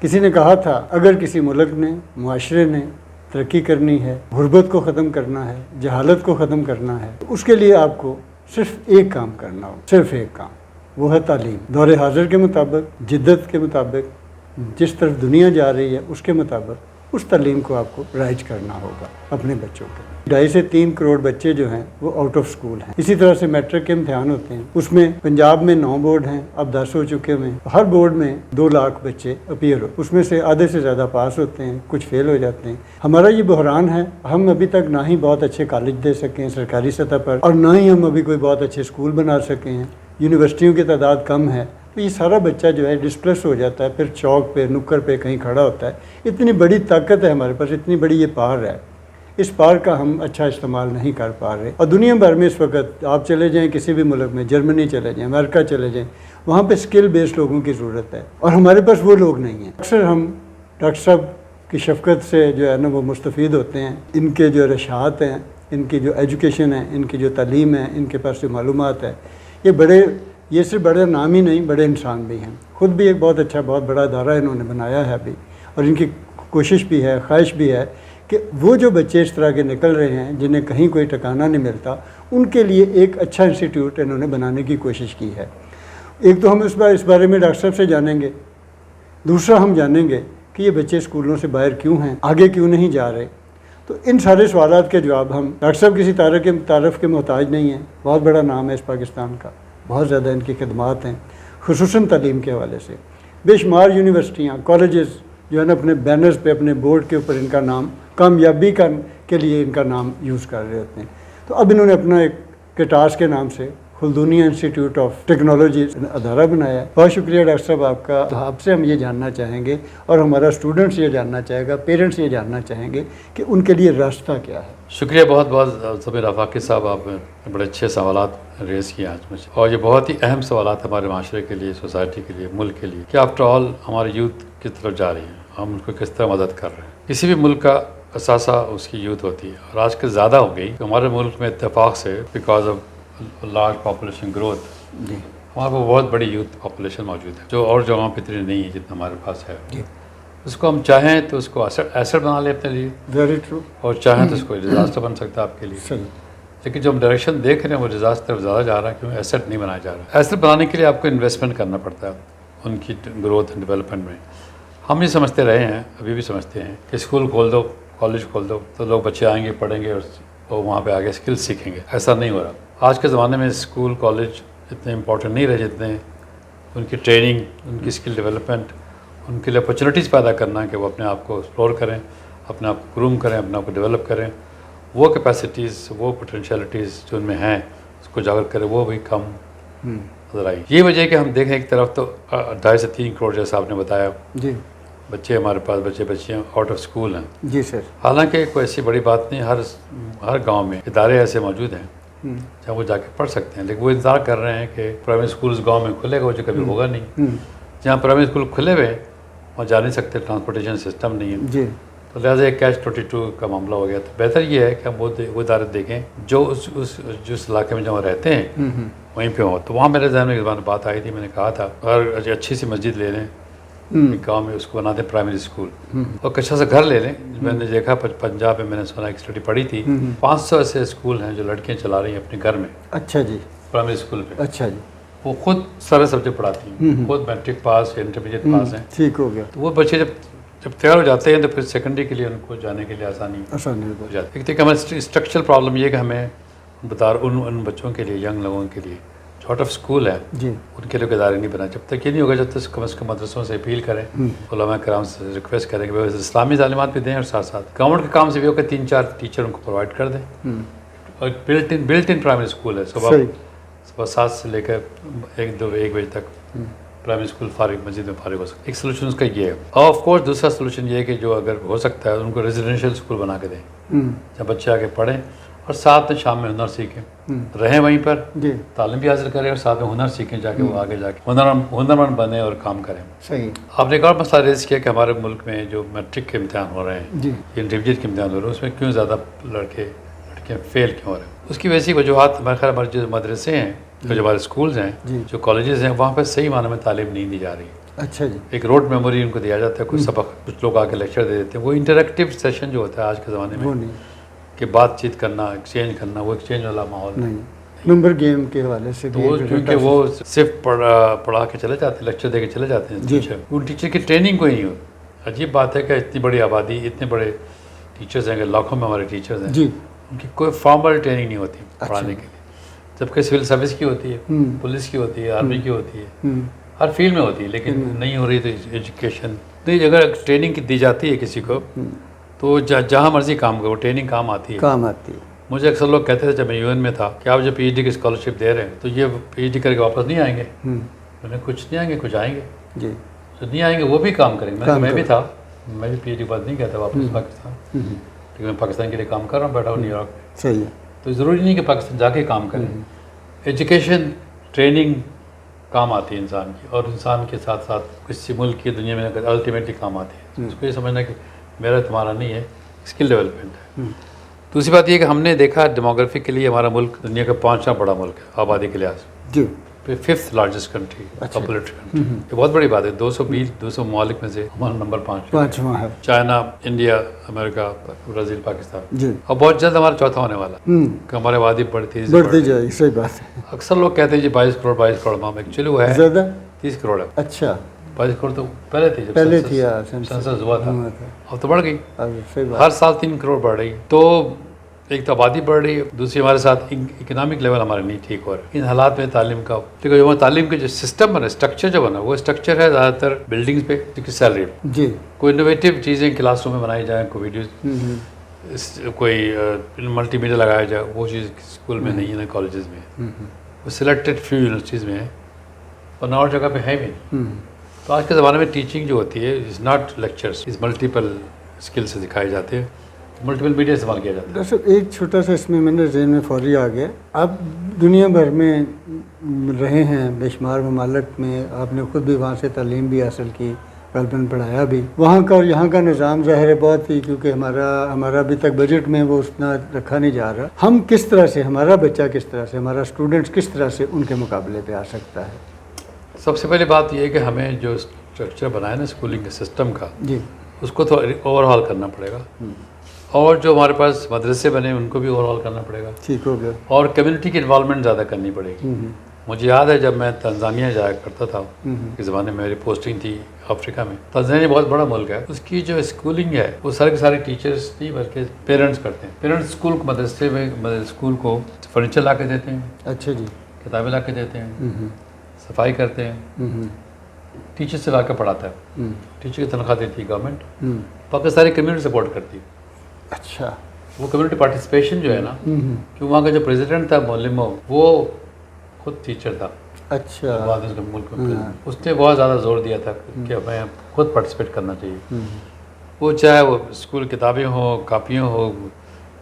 کسی نے کہا تھا اگر کسی ملک نے، معاشرے نے ترقی کرنی ہے، غربت کو ختم کرنا ہے، جہالت کو ختم کرنا ہے، اس کے لیے آپ کو صرف ایک کام کرنا ہو، صرف ایک کام، وہ ہے تعلیم۔ دور حاضر کے مطابق، جدت کے مطابق، جس طرف دنیا جا رہی ہے اس کے مطابق اس تعلیم کو آپ کو رائج کرنا ہوگا اپنے بچوں کے۔ 2.5 سے 3 کروڑ بچے جو ہیں وہ آؤٹ آف سکول ہیں۔ اسی طرح سے میٹرک کے امتحان ہوتے ہیں، اس میں پنجاب میں 9 بورڈ ہیں، اب 10 ہو چکے ہیں۔ ہر بورڈ میں 2 لاکھ بچے اپیئر ہوتے ہیں، اس میں سے آدھے سے زیادہ پاس ہوتے ہیں، کچھ فیل ہو جاتے ہیں۔ ہمارا یہ بحران ہے، ہم ابھی تک نہ ہی بہت اچھے کالج دے سکے ہیں سرکاری سطح پر، اور نہ ہی ہم ابھی کوئی بہت اچھے اسکول بنا سکے ہیں، یونیورسٹیوں کی تعداد کم ہے۔ تو یہ سارا بچہ جو ہے ڈسپلس ہو جاتا ہے، پھر چوک پہ نکڑ پہ کہیں کھڑا ہوتا ہے۔ اتنی بڑی طاقت ہے ہمارے پاس، اتنی بڑی یہ پار ہے، اس پار کا ہم اچھا استعمال نہیں کر پا رہے۔ اور دنیا بھر میں اس وقت آپ چلے جائیں کسی بھی ملک میں، جرمنی چلے جائیں، امریکہ چلے جائیں، وہاں پہ اسکل بیسڈ لوگوں کی ضرورت ہے، اور ہمارے پاس وہ لوگ نہیں ہیں۔ اکثر ہم ڈاکٹر صاحب کی شفقت سے جو ہے نا وہ مستفید ہوتے ہیں، ان کے جو رشحات ہیں، ان کی جو ایجوکیشن ہے، ان کی جو تعلیم ہے، ان کے پاس جو معلومات ہے، یہ صرف بڑے نام ہی نہیں، بڑے انسان بھی ہیں۔ خود بھی ایک بہت اچھا بہت بڑا ادارہ انہوں نے بنایا ہے ابھی، اور ان کی کوشش بھی ہے، خواہش بھی ہے کہ وہ جو بچے اس طرح کے نکل رہے ہیں جنہیں کہیں کوئی ٹھکانہ نہیں ملتا، ان کے لیے ایک اچھا انسٹیٹیوٹ انہوں نے بنانے کی کوشش کی ہے۔ ایک تو ہم اس بارے میں ڈاکٹر صاحب سے جانیں گے، دوسرا ہم جانیں گے کہ یہ بچے اسکولوں سے باہر کیوں ہیں، آگے کیوں نہیں جا رہے۔ تو ان سارے سوالات کے جواب ہم ڈاکٹر صاحب کسی تعارف کے محتاج نہیں ہیں، بہت بڑا نام ہے اس پاکستان کا، بہت زیادہ ان کی خدمات ہیں، خصوصاً تعلیم کے حوالے سے۔ بے شمار یونیورسٹیاں، کالجز جو ہے نا اپنے بینرز پہ، اپنے بورڈ کے اوپر ان کا نام کامیابی کے لیے ان کا نام یوز کر رہے ہوتے ہیں۔ تو اب انہوں نے اپنا ایک کٹاس کے نام سے خلدونیہ انسٹیٹیوٹ آف ٹیکنالوجی ادارہ بنایا ہے۔ بہت شکریہ ڈاکٹر صاحب آپ کا۔ آپ سے ہم یہ جاننا چاہیں گے، اور ہمارا اسٹوڈنٹس یہ جاننا چاہے گا، پیرنٹس یہ جاننا چاہیں گے کہ ان کے لیے راستہ کیا ہے۔ شکریہ بہت بہت ضمیر آفاقی صاحب، آپ نے بڑے اچھے سوالات ریز کیے آج مجھے، اور یہ بہت ہی اہم سوالات ہمارے معاشرے کے لیے، سوسائٹی کے لیے، ملک کے لیے، کہ آفٹر آل ہمارے یوتھ کس طرف جا رہی ہیں، ہم ان کو کس طرح مدد کر رہے ہیں۔ کسی بھی ملک کا اثاثہ اس کی یوتھ ہوتی ہے، اور آج کل زیادہ ہو گئی ہمارے ملک میں اتفاق سے، because of large population growth, ہمارے پاس بہت بڑی یوتھ پاپولیشن موجود ہے، جو اور جگہوں پہ اتنی نہیں ہے جتنا ہمارے پاس ہے۔ اس کو ہم چاہیں تو اس کو ایسٹ بنا لیں اپنے لیے، ویری ٹرو، اور چاہیں تو اس کو ڈیزاسٹر بن سکتا ہے آپ کے لیے۔ صحیح۔ لیکن جو ہم ڈائریکشن دیکھ رہے ہیں وہ ڈیزاسٹر زیادہ جا رہا ہے، کیونکہ ایسٹ نہیں بنایا جا رہا ہے۔ ایسٹ بنانے کے لیے آپ کو انویسٹمنٹ کرنا پڑتا ہے ان کی گروتھ اینڈ ڈیولپمنٹ میں۔ ہم یہ سمجھتے رہے ہیں، ابھی بھی سمجھتے ہیں کہ اسکول کھول دو، کالج کھول دو تو لوگ بچے آئیں گے، پڑھیں گے، اور وہاں پہ آگے اسکل سیکھیں گے۔ ایسا نہیں ہو رہا۔ آج کے زمانے میں اسکول کالج اتنے امپورٹنٹ نہیں رہے جتنے ان کی ٹریننگ، ان کی اسکل ڈیولپمنٹ، ان کے لیے اپرچونیٹیز پیدا کرنا ہے کہ وہ اپنے آپ کو ایکسپلور کریں، اپنے آپ کو گروم کریں، اپنے آپ کو ڈیولپ کریں، وہ کیپیسٹیز، وہ پوٹینشیلٹیز جو ان میں ہیں اس کو اجاگر کریں، وہ بھی کم نظر آئی۔ یہ وجہ ہے کہ ہم دیکھیں ایک طرف تو 2.5 سے 3 کروڑ جیسا آپ نے بتایا جی بچے ہمارے پاس، بچیاں آؤٹ آف اسکول ہیں۔ جی سر۔ حالانکہ کوئی ایسی بڑی بات نہیں، ہر گاؤں میں ادارے ایسے موجود ہیں جہاں وہ جا کے پڑھ سکتے ہیں، لیکن وہ انتظار کر رہے ہیں کہ پرائمری اسکول اس گاؤں میں کھلے گا، وہ جو کبھی ہوگا نہیں۔ جہاں پرائمری اسکول کھلے ہوئے وہاں جا نہیں سکتے، ٹرانسپورٹیشن سسٹم نہیں ہے، جی، تو لہٰذا ایک کیچ 22 کا معاملہ ہو گیا۔ تو بہتر یہ ہے کہ ہم وہ ادارے دیکھیں جو جس علاقے میں جہاں رہتے ہیں وہیں پہ ہوں۔ تو وہاں میرے ذہن میں ایک بات آئی تھی، میں نے کہا تھا اگر اچھی سی مسجد لے لیں ایک گاؤں میں، اس کو بنا دیں پرائمری اسکول، اور کچھ سا گھر لے لیں۔ میں نے دیکھا پنجاب میں، میں نے سنا ایک اسٹڈی پڑھی تھی، 500 ایسے اسکول ہیں جو لڑکیاں چلا رہی ہیں اپنے گھر میں، اچھا جی، پرائمری اسکول پہ۔ اچھا جی، وہ خود سارے سبجیکٹ پڑھاتی ہیں، خود میٹرک پاس یا انٹرمیڈیٹ پاس ہیں۔ ٹھیک ہو گیا۔ تو وہ بچے جب تیار ہو جاتے ہیں تو پھر سیکنڈری کے لیے ان کو جانے کے لیے آسانی ہو جاتی ہے۔ ایک تو ہمارا اسٹرکچرل پرابلم یہ ہے کہ ہمیں بتا ان بچوں کے لیے، ینگ لوگوں کے لیے جو آؤٹ آف اسکول ہے جی، ان کے لیے ادارے نہیں بنائے۔ جب تک یہ نہیں ہوگا، جب تک کم از کم مدرسوں سے اپیل کریں، علماء کرام سے ریکویسٹ کریں کہ وہ اسلامی تعلیمات بھی دیں، اور ساتھ ساتھ گورنمنٹ کے کام سے بھی ہو کہ 3-4 ٹیچر ان کو پرووائڈ کر دیں۔ اور بلٹ ان پرائمری اسکول ہے، صبح 7 سے لے کر 1 بجے تک پرائمری اسکول فارغ، مسجد میں فارغ ہو سکتا ہے۔ ایک سلوشن اس کا یہ ہے، اور آف کورس دوسرا سلوشن یہ ہے کہ جو اگر ہو سکتا ہے ان کو ریزیڈینشیل اسکول بنا کے دیں، جب بچے آگے پڑھیں اور ساتھ میں شام میں ہنر سیکھیں، رہیں وہیں پر، تعلیم بھی حاصل کریں اور ساتھ میں ہنر سیکھیں، جا کے وہ آگے جا کے ہنرمند بنیں اور کام کریں۔ صحیح۔ آپ نے ایک اور مسئلہ ریز کیا کہ ہمارے ملک میں جو میٹرک کے امتحان ہو رہے ہیں، جی، انٹرمیڈیٹ کے امتحان ہو رہے ہیں، اس میں کیوں زیادہ لڑکیاں فیل کیوں ہو رہے ہیں؟ اس کی ویسی وجوہات ہمارے ہمارے جو مدرسے ہیں، جو ہمارے اسکولز ہیں، جو کالجز ہیں، وہاں پہ صحیح معنی میں تعلیم نہیں دی جا رہی۔ اچھا جی. ایک روڈ میموری ان کو دیا جاتا ہے، کوئی سبق کچھ لوگ آ کے لیکچر دے دیتے ہیں. وہ انٹریکٹیو سیشن جو ہوتا ہے آج کے زمانے وہ میں نہیں کہ بات چیت کرنا، ایکسچینج کرنا، وہ ایکسچینج والا ماحول نہیں. نمبر گیم کے حوالے سے تو بھی وہ ایک کیونکہ ڈیٹا وہ صرف پڑھا کے چلے جاتے ہیں، لیکچر دے کے چلے جاتے ہیں جی. ٹیچر. ان ٹیچر کی ٹریننگ کوئی نہیں ہوتی. عجیب بات ہے کہ اتنی بڑی آبادی، اتنے بڑے ٹیچرز ہیں کہ لاکھوں میں ہمارے ٹیچرز ہیں، جی. ان کی کوئی فارمل ٹریننگ نہیں ہوتی پڑھانے کے لیے. جبکہ سول سروس کی ہوتی ہے، پولیس کی ہوتی ہے، آرمی کی ہوتی ہے، ہر فیلڈ میں ہوتی ہے، لیکن نہیں ہو رہی تو ایجوکیشن. نہیں، اگر ٹریننگ دی جاتی ہے کسی کو تو جہاں مرضی کام کرو، ٹریننگ کام آتی ہے. کام آتی ہے. مجھے اکثر لوگ کہتے تھے جب میں یو این میں تھا کہ آپ جب پی ایچ ڈی کی اسکالرشپ دے رہے ہیں تو یہ پی ایچ ڈی کر کے واپس نہیں آئیں گے. میں نے کچھ نہیں آئیں گے، کچھ آئیں گے. جی. جو نہیں آئیں گے وہ بھی کام کریں گے. میں بھی تھا، میں بھی پی ایچ ڈی کے بعد نہیں گیا تھا واپس پاکستان، لیکن میں پاکستان کے لیے کام کر رہا ہوں، بیٹھا ہوں نیو یارک میں. صحیح ہے. تو ضروری نہیں کہ پاکستان جا کے کام کریں. ایجوکیشن، ٹریننگ کام آتی ہے انسان کی، اور انسان کے ساتھ ساتھ کسی ملک کی دنیا میں الٹیمیٹلی کام آتی ہے. اس کو یہ سمجھنا کہ میرا تمہارا نہیں ہے، اسکل ڈیولپمنٹ ہے. دوسری بات یہ کہ ہم نے دیکھا ڈیموگرافی کے لیے ہمارا ملک دنیا کا 5واں بڑا ملک ہے آبادی کے لحاظ سے. جی. پھر 5th largest country, populated country. یہ بہت بڑی بات ہے. 200 ممالک میں سے ہمارا نمبر 5واں ہے. چائنا، انڈیا، امریکہ، برازیل، پاکستان. جی. اور بہت جلد ہمارا چوتھا ہونے والا کہ ہمارے آبادی بڑھتی جائے گی. صحیح بات ہے. اکثر لوگ کہتے ہیں جی 22 کروڑ مام، ایکچولی وہ ہے زیادہ 30 کروڑ ہے. اچھا. 22 کروڑ تو پہلے تھی، پہلے تھی سینسس ہوا تھا. اب تو بڑھ گئی، صحیح بات. ہر سال 3 کروڑ بڑھ رہی. تو ایک تو آبادی بڑھ رہی ہے، دوسری ہمارے ساتھ اکنامک لیول ہمارے نہیں ٹھیک ہو رہا ہے. ان حالات میں تعلیم کا جو ہمارا تعلیم کے جو سسٹم بنا، اسٹرکچر جو بنا، وہ اسٹرکچر ہے زیادہ تر بلڈنگز پہ کی سیلری. جی. کوئی انوویٹیو چیزیں کلاس روم میں بنائی جائیں، کوئی ویڈیوز، کوئی ملٹی میڈیا لگایا جائے، وہ چیز اسکول میں نہیں ہے، کالجز میں. وہ سلیکٹڈ فیو یونیورسٹیز میں ہے اور اور جگہ پہ ہے بھی نہیں. تو آج کے زمانے میں ٹیچنگ جو ہوتی ہے is not lectures, is multiple skill سے دکھائے جاتے ہیں، ملٹیپل میڈیا استعمال کیا جاتا ہے. ڈاکٹر صاحب ایک چھوٹا سا اس میں میرے ذہن میں فوری آ گیا. آپ دنیا بھر میں رہے ہیں، بے شمار ممالک میں، آپ نے خود بھی وہاں سے تعلیم بھی حاصل کی، غالباً پڑھایا بھی. وہاں کا اور یہاں کا نظام ظاہر ہے بہت ہی، کیونکہ ہمارا ابھی تک بجٹ میں وہ اتنا رکھا نہیں جا رہا. ہم کس طرح سے، ہمارا بچہ کس طرح سے، ہمارا اسٹوڈنٹس کس طرح سے ان کے مقابلے پہ آ سکتا ہے؟ سب سے پہلی بات یہ ہے کہ ہمیں جو اسٹرکچر بنایا نا اسکولنگ کے سسٹم کا، جی، اس کو تھوڑا اوور ہال کرنا پڑے گا. اور جو ہمارے پاس مدرسے بنے ان کو بھی اوور ہال کرنا پڑے گا. ٹھیک ہو گیا. اور کمیونٹی کی انوالومنٹ زیادہ کرنی پڑے گی. مجھے یاد ہے جب میں تنزانیہ جایا کرتا تھا، اس زمانے میں میری پوسٹنگ تھی افریقہ میں. تنزانیہ بہت بڑا ملک ہے، اس کی جو اسکولنگ ہے وہ سارے کے سارے ٹیچرس نہیں بلکہ پیرنٹس کرتے ہیں. پیرنٹس اسکول کو، مدرسے میں اسکول کو فرنیچر لا کے دیتے ہیں. اچھا جی. کتابیں لا کے دیتے ہیں، صفائی کرتے ہیں. ٹیچر سے لا کے پڑھاتا ہے. ٹیچر کی تنخواہ دیتی ہے گورنمنٹ، باقی ساری کمیونٹی سپورٹ کرتی ہے. اچھا. وہ کمیونٹی پارٹیسپیشن جو ہے نا، کہ وہاں کا جو پریزیڈنٹ تھا معلم، وہ خود ٹیچر تھا. اچھا. بعد اس ملک میں اس نے بہت زیادہ زور دیا تھا کہ ہمیں خود پارٹیسپیٹ کرنا چاہیے. وہ چاہے وہ اسکول کتابیں ہوں، کاپیاں ہو،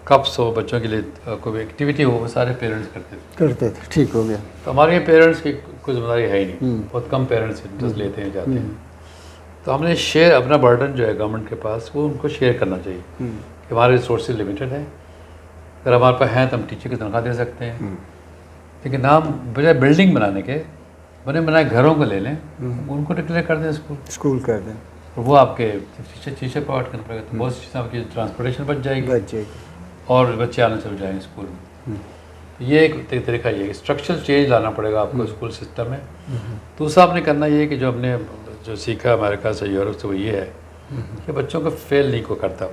کپس ہو، بچوں کے لیے کوئی ایکٹیویٹی ہو، وہ سارے پیرنٹس کرتے تھے. ٹھیک ہو گیا. تو ہمارے یہاں پیرنٹس کی کوئی ذمہ داری ہے ہی نہیں، بہت کم پیرنٹس انٹرسٹ لیتے ہیں، جاتے ہیں. تو ہم نے شیئر اپنا برڈن جو ہے گورنمنٹ کے پاس، وہ ان کو شیئر کرنا چاہیے کہ ہمارے ریسورسز لمیٹڈ ہیں. اگر ہمارے پاس ہیں تو ہم ٹیچر کی تنخواہ دے سکتے ہیں، لیکن ہم بجائے بلڈنگ بنانے کے بنائے گھروں کو لے لیں، ان کو ڈکلیئر کر دیں اسکول کر دیں، اور وہ آپ کے ٹیچر پرووائڈ کرنا پڑے گا. تو بہت سی چیزیں آپ کی ٹرانسپورٹیشن بچ جائے گی اور بچے آنے چل جائیں گے اسکول میں. تو یہ ایک طریقہ یہ ہے کہ اسٹرکچرل چینج لانا پڑے گا آپ کو اسکول سسٹم میں. دوسرا آپ نے کرنا یہ ہے کہ جو ہم نے جو سیکھا امریکہ سے، یورپ سے، وہ یہ ہے کہ بچوں کو فیل نہیں کو کرتا،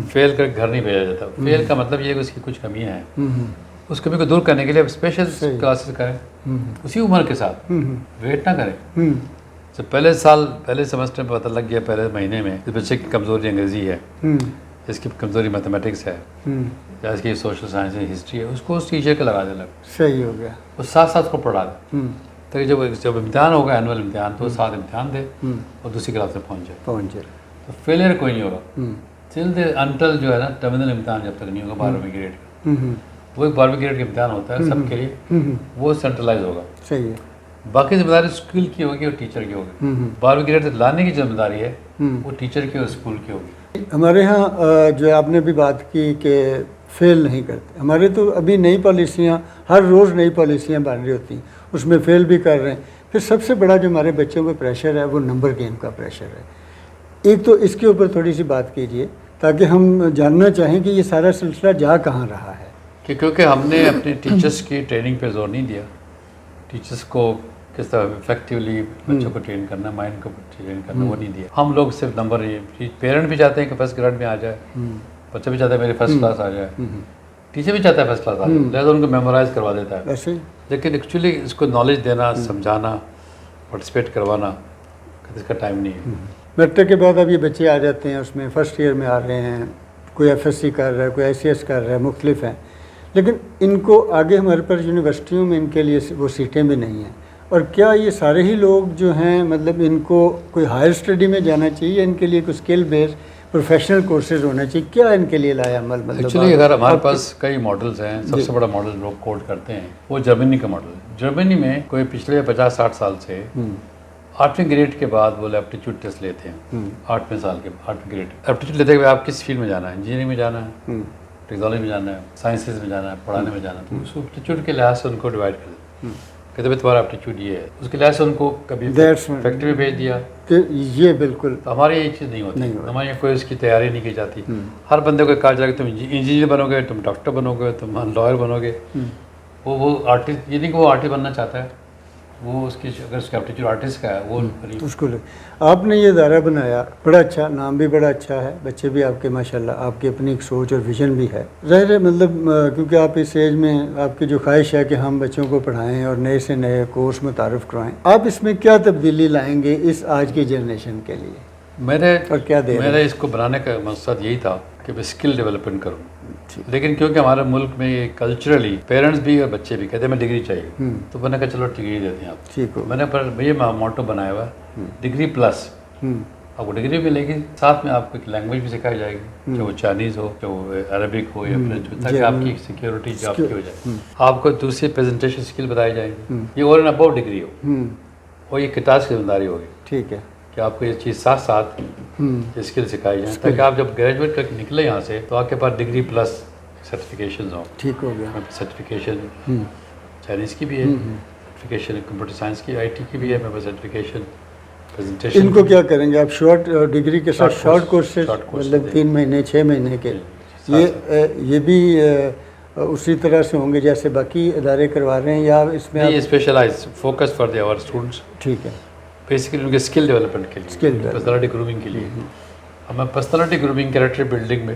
فیل کر گھر نہیں بھیجا جاتا. فیل کا مطلب یہ ہے کہ اس کی کچھ کمیاں ہیں، اس کمی کو دور کرنے کے لیے اسپیشل کلاسز کریں اسی عمر کے ساتھ، ویٹ نہ کریں. تو پہلے سیمسٹر میں پتہ لگ گیا، پہلے مہینے میں اس بچے کی کمزوری انگریزی ہے، اس کی کمزوری میتھمیٹکس ہے، یا اس کی سوشل سائنس ہے، ہسٹری ہے، اس کو اس ٹیچر کے لگا دینا. صحیح ہو گیا. وہ ساتھ ساتھ کو پڑھا دے، تاکہ جب امتحان ہوگا اینول امتحان، تو ساتھ امتحان دے اور دوسری کلاس میں پہنچ جائے. تو فیلئر کوئی نہیں ہوگا ٹل دے انٹل جو ہے نا ٹرمینل امتحان جب تک نہیں ہوگا 12ویں گریڈ کا. وہ ایک 12ویں گریڈ کا امتحان ہوتا ہے سب کے لیے، وہ سینٹرلائز ہوگا. صحیح ہے. باقی ذمہ داری اسکول کی ہوگی اور ٹیچر کی ہوگی. 12ویں گریڈ تک لانے کی ذمہ داری ہے وہ ٹیچر کی اور اسکول کی ہوگی. ہمارے ہاں جو آپ نے بھی بات کی کہ فیل نہیں کرتے، ہمارے تو ابھی نئی پالیسیاں، ہر روز نئی پالیسیاں بن رہی ہوتی ہیں، اس میں فیل بھی کر رہے ہیں. پھر سب سے بڑا جو ہمارے بچوں پہ پریشر ہے وہ نمبر گیم کا پریشر ہے. ایک تو اس کے اوپر تھوڑی سی بات کیجئے تاکہ ہم جاننا چاہیں کہ یہ سارا سلسلہ جا کہاں رہا ہے. کیونکہ ہم نے اپنے ٹیچرس کی ٹریننگ پہ زور نہیں دیا. ٹیچرس کو کس طرح افیکٹولی بچوں کو ٹرین کرنا، مائنڈ کو ٹرین کرنا، وہ نہیں دیا. ہم لوگ صرف نمبر، پیرنٹ بھی چاہتے ہیں کہ فرسٹ گریڈ میں آ جائے، بچہ بھی چاہتا ہے میری فرسٹ کلاس آ جائے، ٹیچر بھی چاہتا ہے فرسٹ کلاس آ جائے، لہٰذا ان کو میمورائز کروا دیتا ہے. ایسے ہی لیکن ایکچولی اس کو نالج دینا، سمجھانا، پارٹیسپیٹ کروانا اس کا ٹائم نہیں ہے. میٹرک کے بعد اب یہ بچے آ جاتے ہیں، اس میں فرسٹ ایئر میں آ رہے ہیں، کوئی ایف ایس سی کر رہا ہے، کوئی آئی سی ایس کر رہا ہے، مختلف ہیں. لیکن ان کو آگے ہمارے پاس یونیورسٹیوں میں ان کے لیے وہ سیٹیں بھی نہیں ہیں. اور کیا یہ سارے ہی لوگ جو ہیں مطلب ان کو کوئی ہائر اسٹڈی میں جانا چاہیے یا ان کے لیے کوئی اسکل بیس پروفیشنل کورسز ہونا چاہیے؟ کیا ان کے لیے لایا عمل؟ مطلب ایکچولی اگر ہمارے پاس کئی ماڈلز ہیں، سب سے بڑا ماڈل لوگ کوٹ کرتے ہیں وہ جرمنی کا ماڈل ہے. جرمنی میں کوئی پچھلے 50-60 سال سے 8ویں گریڈ کے بعد وہ ایپٹیچیوڈ ٹیسٹ لیتے ہیں. 8ویں سال کے 8ویں گریڈ ایپٹیچیوڈ لیتے ہوئے آپ کس فیلڈ میں جانا ہے، انجینئرنگ میں جانا ہے، ٹیکنالوجی میں جانا ہے، سائنسز میں جانا ہے، پڑھانے میں جانا ہے، تو اس ایپٹیچیوڈ کے لحاظ سے ان کو ڈیوائڈ کر دیتے ہیں. کہتے ہیں تمہارا ایپٹیچیوڈ یہ ہے، اس کے لحاظ سے ان کو کبھی فیکٹری میں بھیج دیا. یہ بالکل ہمارے یہ چیز نہیں ہوتی. ہمارے یہاں کوئی اس کی تیاری نہیں کی جاتی. ہر بندے کو کہا جائے کہ تم انجینئر بنو گے، تم ڈاکٹر بنو گے، تم لائر بنو گے. وہ آرٹسٹ، یہ نہیں کہ وہ آرٹسٹ بننا چاہتا ہے، وہ اس کی اگر اس کا ایپٹیچیوڈ آرٹسٹ کا ہے وہ اس کو آپ نے یہ ادارہ بنایا، بڑا اچھا، نام بھی بڑا اچھا ہے، بچے بھی آپ کے ماشاءاللہ، آپ کی اپنی ایک سوچ اور ویژن بھی ہے. ظاہر ہے مطلب کیونکہ آپ اس ایج میں آپ کی جو خواہش ہے کہ ہم بچوں کو پڑھائیں اور نئے سے نئے کورس متعارف کرائیں، آپ اس میں کیا تبدیلی لائیں گے اس آج کی جنریشن کے لیے؟ میرا اس کو بنانے کا مقصد یہی تھا کہ میں اسکل ڈیولپمنٹ کروں. لیکن کیونکہ ہمارے ملک میں یہ کلچرلی پیرنٹس بھی اور بچے بھی کہتے ہیں میں ڈگری چاہیے، تو میں نے کہا چلو ڈگری دیتے ہیں آپ. ٹھیک ہو. میں نے پر یہ موٹو بنایا ہوا ہے ڈگری پلس. آپ کو ڈگری ملے گی، ساتھ میں آپ کو ایک لینگویج بھی سکھائی جائے گی، چاہے وہ چائنیز ہو، چاہے وہ عربک ہو یا فرینچ ہو، تاکہ آپ کی سیکیورٹی جاب کی ہو جائے. آپ کو دوسری پریزنٹیشن اسکل بتائی جائے گی. یہ اور اباؤٹ ڈگری ہو، اور یہ کتاب کی ذمہ داری ہوگی. ٹھیک ہے کہ آپ کو یہ چیز ساتھ ساتھ اسکل سکھائی جائیں، تاکہ آپ جب گریجویٹ کر کے نکلے یہاں سے تو آپ کے پاس ڈگری پلس سرٹیفکیشنز ہوں. ٹھیک ہو گیا. سرٹیفکیشن چائنیز کی بھی ہے، سرٹیفکیشن کمپیوٹر سائنس کی، IT کی بھی ہے، میرے پاس سرٹیفکیشن پریزنٹیشن. ان کو کیا کریں گے آپ؟ شارٹ ڈگری کے ساتھ شارٹ کورسز، مطلب 3 مہینے 6 مہینے کے، یہ بھی اسی طرح سے ہوں گے جیسے باقی ادارے کروا رہے ہیں، یا اس میں specialize focus for our students? ٹھیک ہے. بیسیکلی ان کے اسکل ڈیولپمنٹ کے لیے، پرسنالٹی گرومنگ کے لیے. ہمیں پرسنالٹی گرومنگ، کیریکٹر بلڈنگ میں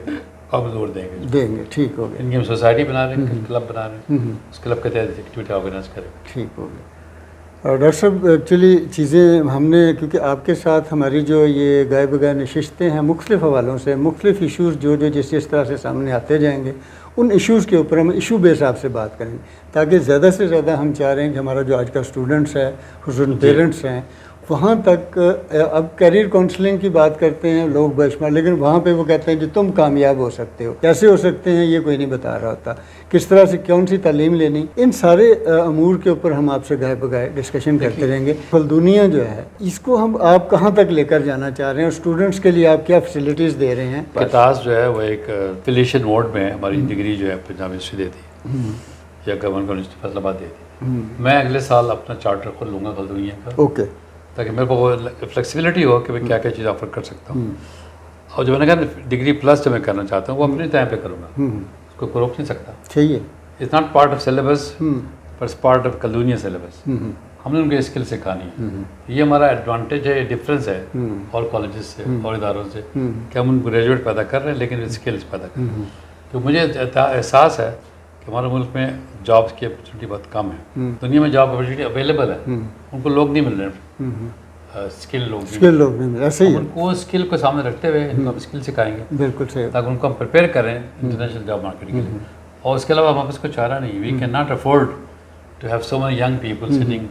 آپ زور دیں گے. ٹھک ہو گیا. ان کی ہم سوسائٹی بنا رہے ہیں، کلب بنا رہے ہیں، اس کلب کے تحت ایکٹیویٹی آرگنائز کریں. ٹھیک ہو گیا. اور ڈاکٹر صاحب ایکچولی چیزیں ہم نے، کیونکہ آپ کے ساتھ ہماری جو یہ گائے بگائے نشستیں ہیں مختلف حوالوں سے، مختلف ایشوز جو جس طرح سے سامنے آتے جائیں گے، ان ایشوز کے اوپر ہم ایشو بیس آپ سے بات کریں، تاکہ زیادہ سے زیادہ ہم چاہ رہے ہیں کہ ہمارا جو آج کا اسٹوڈنٹس ہے، خصوصاً پیرنٹس ہیں، وہاں تک اب کیریئر کاؤنسلنگ کی بات کرتے ہیں لوگ بشمار، لیکن وہاں پہ وہ کہتے ہیں کہ تم کامیاب ہو سکتے ہو. کیسے ہو سکتے ہیں یہ کوئی نہیں بتا رہا ہوتا، کس طرح سے کون سی تعلیم لینی. ان سارے امور کے اوپر ہم آپ سے گائے بگائے ڈسکشن کرتے رہیں گے. فلدونیا جو ہے اس کو ہم آپ کہاں تک لے کر جانا چاہ رہے ہیں، اور اسٹوڈنٹس کے لیے آپ کیا فیسلٹیز دے رہے ہیں؟ کتاز جو ہے وہ ایک افیلیشن موڈ میں ہماری ڈگری جو ہے پنجاب یونیورسٹی دیتی ہے یا گورنمنٹ یونیورسٹی فیصل آباد دیتی ہے. میں اگلے سال اپنا چارٹر خود لوں گا فلدونیا کا. اوکے. تاکہ میرے کو وہ فلیکسیبلٹی ہو کہ میں کیا کیا چیز آفر کر سکتا ہوں. اور جو میں نے کہا ڈگری پلس جو میں کرنا چاہتا ہوں وہ اپنے ٹائم پہ کروں گا، اس کو روک نہیں سکتا. چاہیے. It's not part of syllabus but it's part of کلونیا سلیبس. ہم نے ان کو اسکل سکھانی ہے. یہ ہمارا ایڈوانٹیج ہے، ڈفرینس ہے اور کالجز سے اور اداروں سے، کہ ہم ان کو گریجویٹ پیدا کر رہے ہیں لیکن اسکلس پیدا کر رہے ہیں. تو مجھے احساس ہے کہ ہمارے ملک میں جابس کی اپرچونیٹی بہت کم ہے. دنیا میں جاب اپرچونیٹی اویلیبل ہے، ان کو لوگ نہیں مل رہے، اسکل لوگ نہیں مل رہے. ایسے ہی ان کو اسکل کو سامنے رکھتے ہوئے ان کو ہم اسکل سکھائیں گے. بالکل صحیح. تاکہ ان کو ہم پریپیئر کریں انٹرنیشنل جاب مارکیٹ کے لیے. اور اس کے علاوہ ہمارے پاس کوئی چارہ نہیں. We can not afford to have so many young people sitting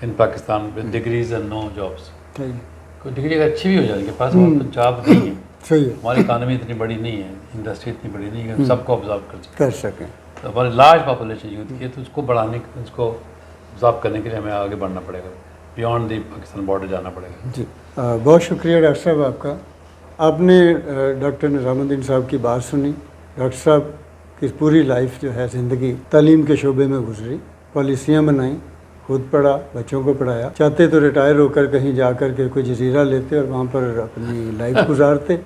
in Pakistan with degrees and no jobs. کوئی ڈگری اگر اچھی بھی ہو جائے ان کے پاس جاب نہیں ہے. صحیح. ہماری اکانومی اتنی بڑی نہیں ہے، انڈسٹری اتنی بڑی نہیں ہے کہ سب کو آبزرو کر سکیں. تو ہماری لارج پاپولیشن یوتھ کی ہے، تو اس کو بڑھانے، اس کو آبزرو کرنے کے لیے ہمیں آگے بڑھنا پڑے گا، بیانڈ دی پاکستان بارڈر جانا پڑے گا. جی بہت شکریہ ڈاکٹر صاحب آپ کا. آپ نے ڈاکٹر نظام الدین صاحب کی بات سنی. ڈاکٹر صاحب کی پوری لائف جو ہے زندگی تعلیم کے شعبے میں گزری، پالیسیاں بنائیں خود پڑھا, بچوں کو پڑھایا. چاہتے تو ریٹائر ہو کر کہیں جا کر کے کوئی جزیرہ لیتے اور وہاں پر اپنی لائف گزارتے,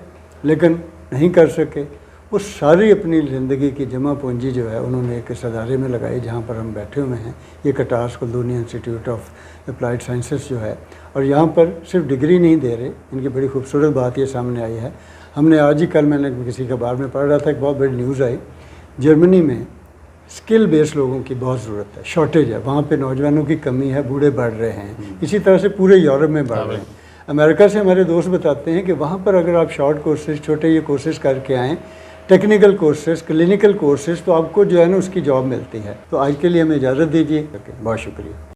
لیکن نہیں کر سکے. وہ ساری اپنی زندگی کی جمع پونجی جو ہے انہوں نے ایک اس ادارے میں لگائی جہاں پر ہم بیٹھے ہوئے ہیں. یہ کٹاس کلدونی انسٹیٹیوٹ آف اپلائیڈ سائنسز جو ہے, اور یہاں پر صرف ڈگری نہیں دے رہے. ان کی بڑی خوبصورت بات یہ سامنے آئی ہے, ہم نے آج ہی کل میں نے کسی اخبار میں پڑھ رہا تھا, ایک بہت بڑی نیوز آئی, جرمنی میں اسکل بیس لوگوں کی بہت ضرورت ہے, شارٹیج ہے وہاں پہ, نوجوانوں کی کمی ہے, بوڑھے بڑھ رہے ہیں. اسی طرح سے پورے یورپ میں بڑھ رہے ہیں. امریکہ سے ہمارے دوست بتاتے ہیں کہ وہاں پر اگر آپ شارٹ کورسز, چھوٹے یہ کورسز کر کے آئیں, ٹیکنیکل کورسز, کلینکل کورسز, تو آپ کو جو ہے نا اس کی جاب ملتی ہے. تو آج کے لیے ہمیں اجازت دیجیے. بہت شکریہ.